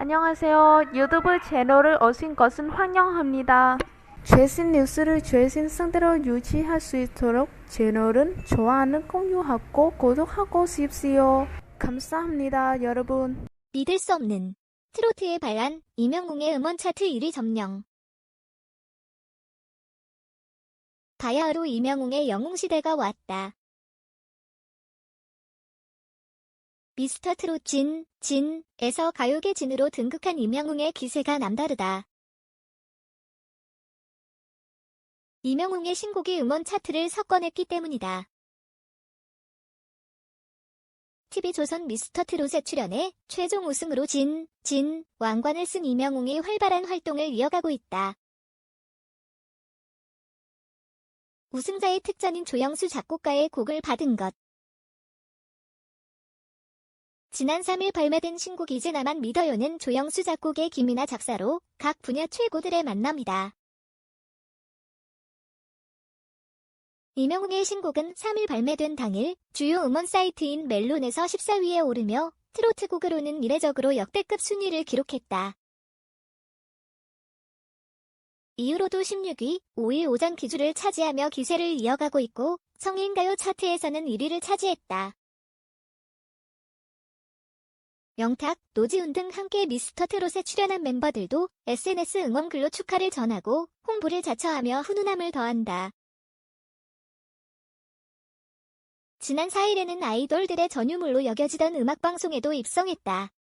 안녕하세요. 유튜브 채널을 오신 것은 환영합니다. 최신 뉴스를 최신 상태로 유지할 수 있도록 채널은 좋아요는 공유하고 구독하고 싶지요. 감사합니다, 여러분. 믿을 수 없는 트로트의 반란, 이명웅의 음원 차트 1위 점령. 바야흐로 이명웅의 영웅시대가 왔다. 미스터 트롯 진에서 가요계 진으로 등극한 이명웅의 기세가 남다르다. 이명웅의 신곡이 음원 차트를 석권했기 때문이다. TV조선 미스터 트롯에 출연해 최종 우승으로 진 왕관을 쓴 이명웅이 활발한 활동을 이어가고 있다. 우승자의 특전인 조영수 작곡가의 곡을 받은 것. 지난 3일 발매된 신곡 이제 나만 믿어요는 조영수 작곡의 김이나 작사로 각 분야 최고들의 만남이다. 이명웅의 신곡은 3일 발매된 당일 주요 음원 사이트인 멜론에서 14위에 오르며 트로트 곡으로는 이례적으로 역대급 순위를 기록했다. 이후로도 16위, 5위 오장 기주를 차지하며 기세를 이어가고 있고 성인가요 차트에서는 1위를 차지했다. 영탁, 노지훈 등 함께 미스터 트롯에 출연한 멤버들도 SNS 응원글로 축하를 전하고 홍보를 자처하며 훈훈함을 더한다. 지난 4일에는 아이돌들의 전유물로 여겨지던 음악방송에도 입성했다.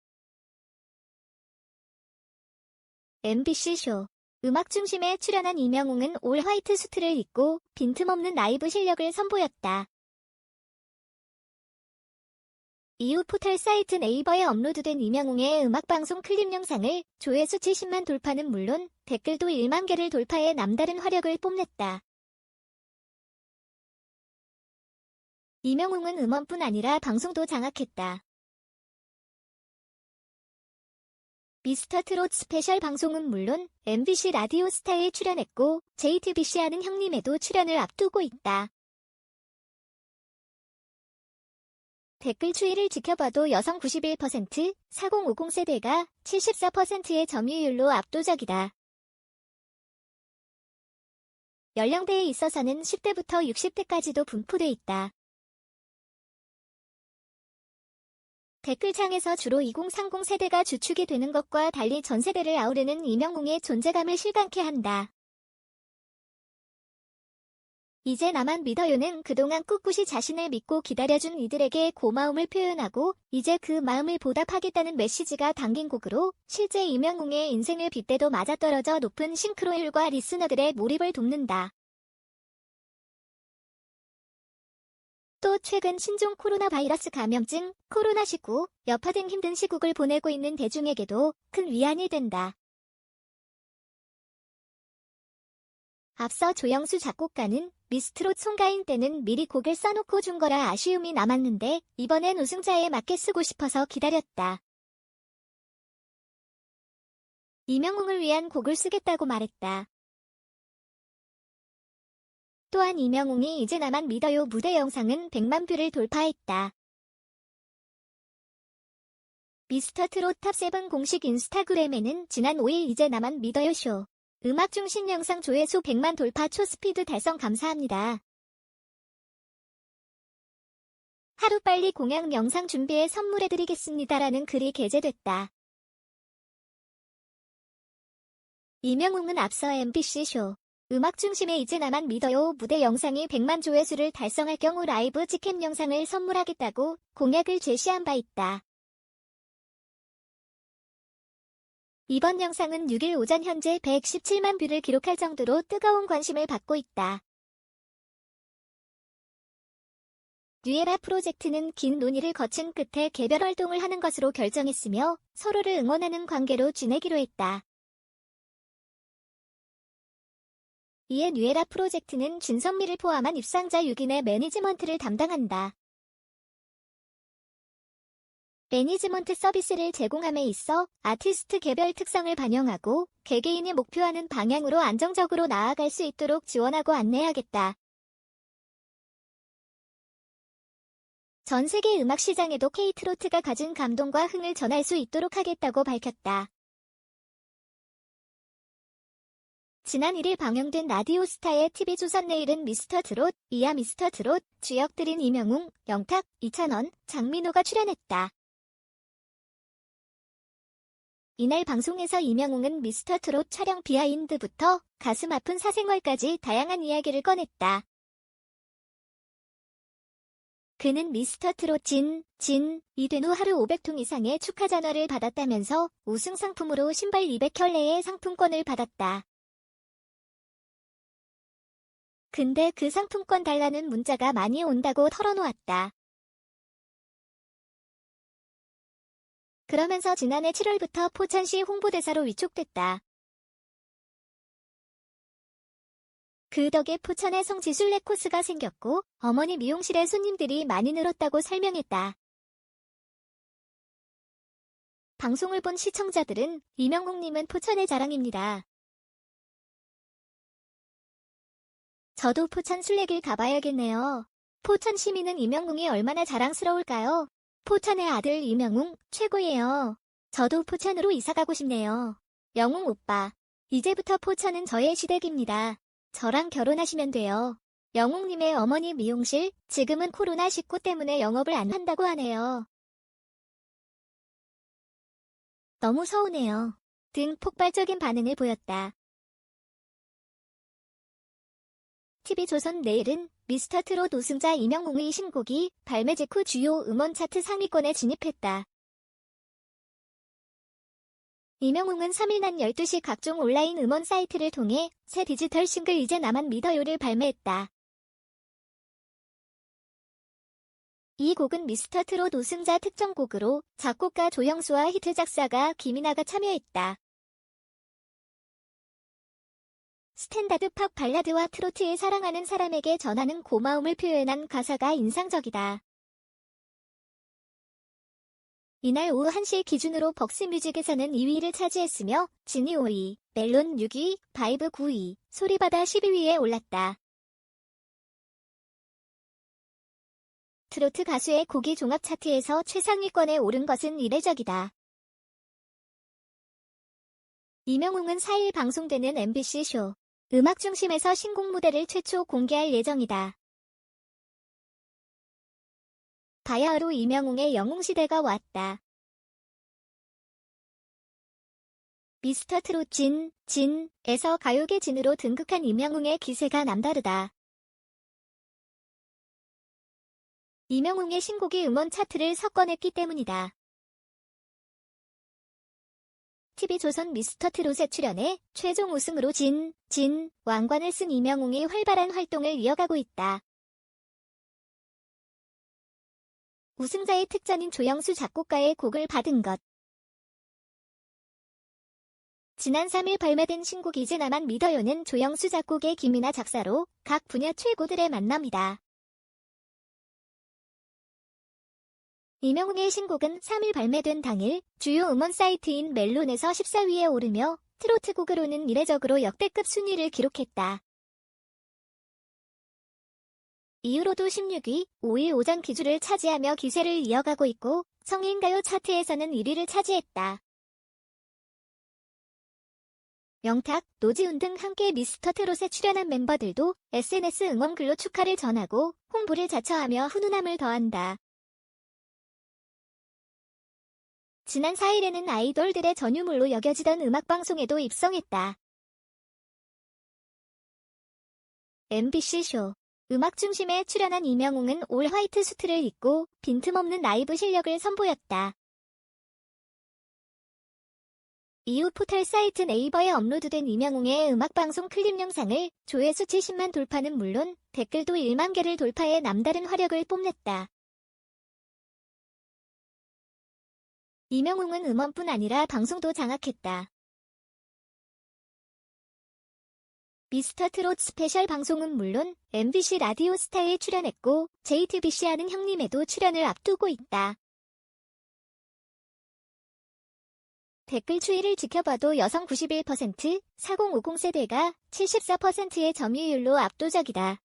MBC 쇼 음악 중심에 출연한 이명웅은 올 화이트 수트를 입고 빈틈없는 라이브 실력을 선보였다. 이후 포털 사이트 네이버에 업로드된 이명웅의 음악방송 클립 영상을 조회수 70만 돌파는 물론 댓글도 1만 개를 돌파해 남다른 화력을 뽐냈다. 이명웅은 음원뿐 아니라 방송도 장악했다. 미스터 트롯 스페셜 방송은 물론 MBC 라디오 스타에 출연했고 JTBC 아는 형님에도 출연을 앞두고 있다. 댓글 추이를 지켜봐도 여성 91%, 4050 세대가 74%의 점유율로 압도적이다. 연령대에 있어서는 10대부터 60대까지도 분포돼 있다. 댓글창에서 주로 2030 세대가 주축이 되는 것과 달리 전 세대를 아우르는 이명웅의 존재감을 실감케 한다. 이제 나만 믿어요는 그동안 꿋꿋이 자신을 믿고 기다려준 이들에게 고마움을 표현하고 이제 그 마음을 보답하겠다는 메시지가 담긴 곡으로 실제 이명웅의 인생을 빗대도 맞아떨어져 높은 싱크로율과 리스너들의 몰입을 돕는다. 또 최근 신종 코로나 바이러스 감염증, 코로나19, 여파 등 힘든 시국을 보내고 있는 대중에게도 큰 위안이 된다. 앞서 조영수 작곡가는 미스트롯 송가인 때는 미리 곡을 써놓고 준 거라 아쉬움이 남았는데 이번엔 우승자에 맞게 쓰고 싶어서 기다렸다. 이명웅을 위한 곡을 쓰겠다고 말했다. 또한 이명웅이 이제 나만 믿어요 무대 영상은 100만 뷰를 돌파했다. 미스터 트롯 탑7 공식 인스타그램에는 지난 5일 이제 나만 믿어요 쇼 음악 중심 영상 조회수 100만 돌파 초스피드 달성 감사합니다. 하루빨리 공약 영상 준비해 선물해드리겠습니다라는 글이 게재됐다. 이명웅은 앞서 MBC 쇼 음악 중심의 이제 나만 믿어요 무대 영상이 100만 조회수를 달성할 경우 라이브 직캠 영상을 선물하겠다고 공약을 제시한 바 있다. 이번 영상은 6일 오전 현재 117만 뷰를 기록할 정도로 뜨거운 관심을 받고 있다. 뉴에라 프로젝트는 긴 논의를 거친 끝에 개별 활동을 하는 것으로 결정했으며 서로를 응원하는 관계로 지내기로 했다. 이에 뉴에라 프로젝트는 진선미를 포함한 입상자 6인의 매니지먼트를 담당한다. 매니지먼트 서비스를 제공함에 있어 아티스트 개별 특성을 반영하고 개개인이 목표하는 방향으로 안정적으로 나아갈 수 있도록 지원하고 안내하겠다. 전 세계 음악 시장에도 K-트로트가 가진 감동과 흥을 전할 수 있도록 하겠다고 밝혔다. 지난 1일 방영된 라디오스타의 TV조선 내일은 미스터 트롯, 이하 미스터 트롯, 주역들인 이명웅, 영탁, 이찬원, 장민호가 출연했다. 이날 방송에서 이명웅은 미스터 트롯 촬영 비하인드부터 가슴 아픈 사생활까지 다양한 이야기를 꺼냈다. 그는 미스터 트롯 이 된 후 하루 500통 이상의 축하 전화를 받았다면서 우승 상품으로 신발 200켤레의 상품권을 받았다. 근데 그 상품권 달라는 문자가 많이 온다고 털어놓았다. 그러면서 지난해 7월부터 포천시 홍보대사로 위촉됐다. 그 덕에 포천에 성지순례 코스가 생겼고 어머니 미용실에 손님들이 많이 늘었다고 설명했다. 방송을 본 시청자들은 이명웅님은 포천의 자랑입니다. 저도 포천 순례길 가봐야겠네요. 포천 시민은 이명웅이 얼마나 자랑스러울까요? 포천의 아들 이명웅 최고예요. 저도 포천으로 이사가고 싶네요. 영웅 오빠, 이제부터 포천은 저의 시댁입니다. 저랑 결혼하시면 돼요. 영웅님의 어머니 미용실, 지금은 코로나19 때문에 영업을 안 한다고 하네요. 너무 서운해요. 등 폭발적인 반응을 보였다. TV조선 내일은 미스터 트롯 우승자 이명웅의 신곡이 발매 직후 주요 음원 차트 상위권에 진입했다. 이명웅은 3일 낮 12시 각종 온라인 음원 사이트를 통해 새 디지털 싱글 이제 나만 믿어요를 발매했다. 이 곡은 미스터 트롯 우승자 특정곡으로 작곡가 조영수와 히트 작사가 김이나가 참여했다. 스탠다드 팝 발라드와 트로트에 사랑하는 사람에게 전하는 고마움을 표현한 가사가 인상적이다. 이날 오후 1시 기준으로 벅스뮤직에서는 2위를 차지했으며 지니 5위, 멜론 6위, 바이브 9위, 소리바다 12위에 올랐다. 트로트 가수의 곡이 종합 차트에서 최상위권에 오른 것은 이례적이다. 이명웅은 4일 방송되는 MBC 쇼 음악 중심에서 신곡 무대를 최초 공개할 예정이다. 바야흐로 이명웅의 영웅시대가 왔다. 미스터 트롯 진에서 가요계 진으로 등극한 이명웅의 기세가 남다르다. 이명웅의 신곡이 음원 차트를 석권했기 때문이다. TV조선 미스터 트롯에 출연해 최종 우승으로 왕관을 쓴 이명웅이 활발한 활동을 이어가고 있다. 우승자의 특전인 조영수 작곡가의 곡을 받은 것. 지난 3일 발매된 신곡 이제 나만 믿어요는 조영수 작곡의 김이나 작사로 각 분야 최고들의 만남이다. 이명웅의 신곡은 3일 발매된 당일 주요 음원 사이트인 멜론에서 14위에 오르며 트로트 곡으로는 이례적으로 역대급 순위를 기록했다. 이후로도 16위, 5일 오전 기주를 차지하며 기세를 이어가고 있고 성인가요 차트에서는 1위를 차지했다. 영탁, 노지훈 등 함께 미스터 트롯에 출연한 멤버들도 SNS 응원글로 축하를 전하고 홍보를 자처하며 훈훈함을 더한다. 지난 4일에는 아이돌들의 전유물로 여겨지던 음악방송에도 입성했다. MBC 쇼 음악 중심에 출연한 이명웅은 올 화이트 수트를 입고 빈틈없는 라이브 실력을 선보였다. 이후 포털 사이트 네이버에 업로드된 이명웅의 음악방송 클립 영상을 조회수 70만 돌파는 물론 댓글도 1만 개를 돌파해 남다른 화력을 뽐냈다. 이명웅은 음원뿐 아니라 방송도 장악했다. 미스터 트롯 스페셜 방송은 물론 MBC 라디오스타에 출연했고 JTBC 아는 형님에도 출연을 앞두고 있다. 댓글 추이를 지켜봐도 여성 91%, 4050 세대가 74%의 점유율로 압도적이다.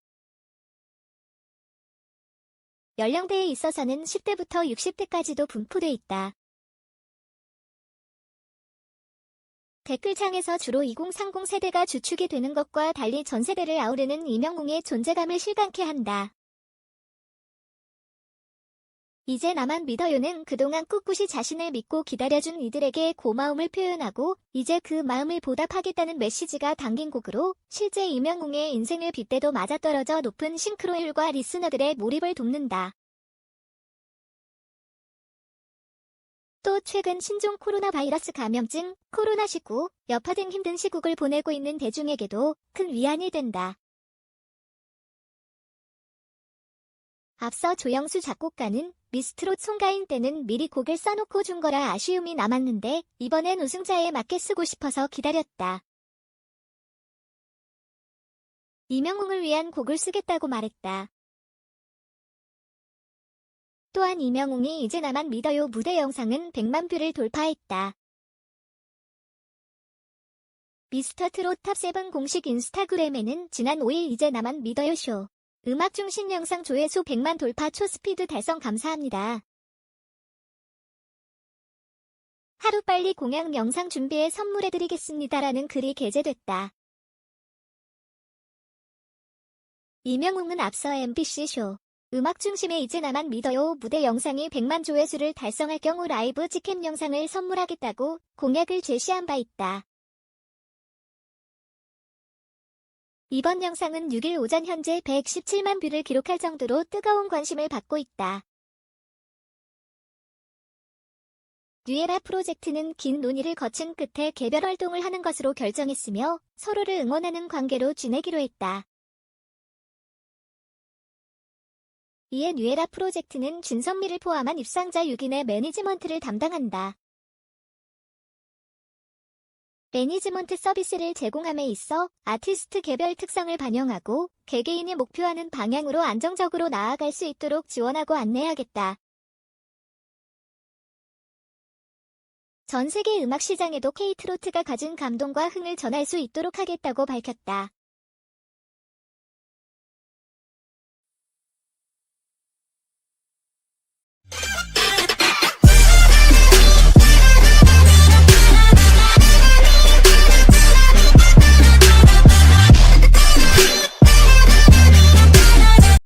연령대에 있어서는 10대부터 60대까지도 분포돼 있다. 댓글창에서 주로 2030 세대가 주축이 되는 것과 달리 전 세대를 아우르는 이명웅의 존재감을 실감케 한다. 이제 나만 믿어요는 그동안 꿋꿋이 자신을 믿고 기다려준 이들에게 고마움을 표현하고 이제 그 마음을 보답하겠다는 메시지가 담긴 곡으로 실제 이명웅의 인생을 빗대도 맞아떨어져 높은 싱크로율과 리스너들의 몰입을 돕는다. 또 최근 신종 코로나 바이러스 감염증, 코로나19, 여파 등 힘든 시국을 보내고 있는 대중에게도 큰 위안이 된다. 앞서 조영수 작곡가는 미스트롯 송가인 때는 미리 곡을 써놓고 준 거라 아쉬움이 남았는데 이번엔 우승자에 맞게 쓰고 싶어서 기다렸다. 이명웅을 위한 곡을 쓰겠다고 말했다. 또한 이명웅이 이제 나만 믿어요 무대 영상은 100만 뷰를 돌파했다. 미스터트롯 탑7 공식 인스타그램에는 지난 5일 이제 나만 믿어요 쇼 음악 중심 영상 조회수 100만 돌파 초스피드 달성 감사합니다. 하루빨리 공약 영상 준비해 선물해드리겠습니다라는 글이 게재됐다. 이명웅은 앞서 MBC 쇼 음악 중심의 이제 나만 믿어요 무대 영상이 100만 조회수를 달성할 경우 라이브 직캠 영상을 선물하겠다고 공약을 제시한 바 있다. 이번 영상은 6일 오전 현재 117만 뷰를 기록할 정도로 뜨거운 관심을 받고 있다. 뉴에라 프로젝트는 긴 논의를 거친 끝에 개별 활동을 하는 것으로 결정했으며 서로를 응원하는 관계로 지내기로 했다. 이에 뉴에라 프로젝트는 진선미를 포함한 입상자 6인의 매니지먼트를 담당한다. 매니지먼트 서비스를 제공함에 있어 아티스트 개별 특성을 반영하고 개개인이 목표하는 방향으로 안정적으로 나아갈 수 있도록 지원하고 안내하겠다. 전 세계 음악 시장에도 K-트로트가 가진 감동과 흥을 전할 수 있도록 하겠다고 밝혔다.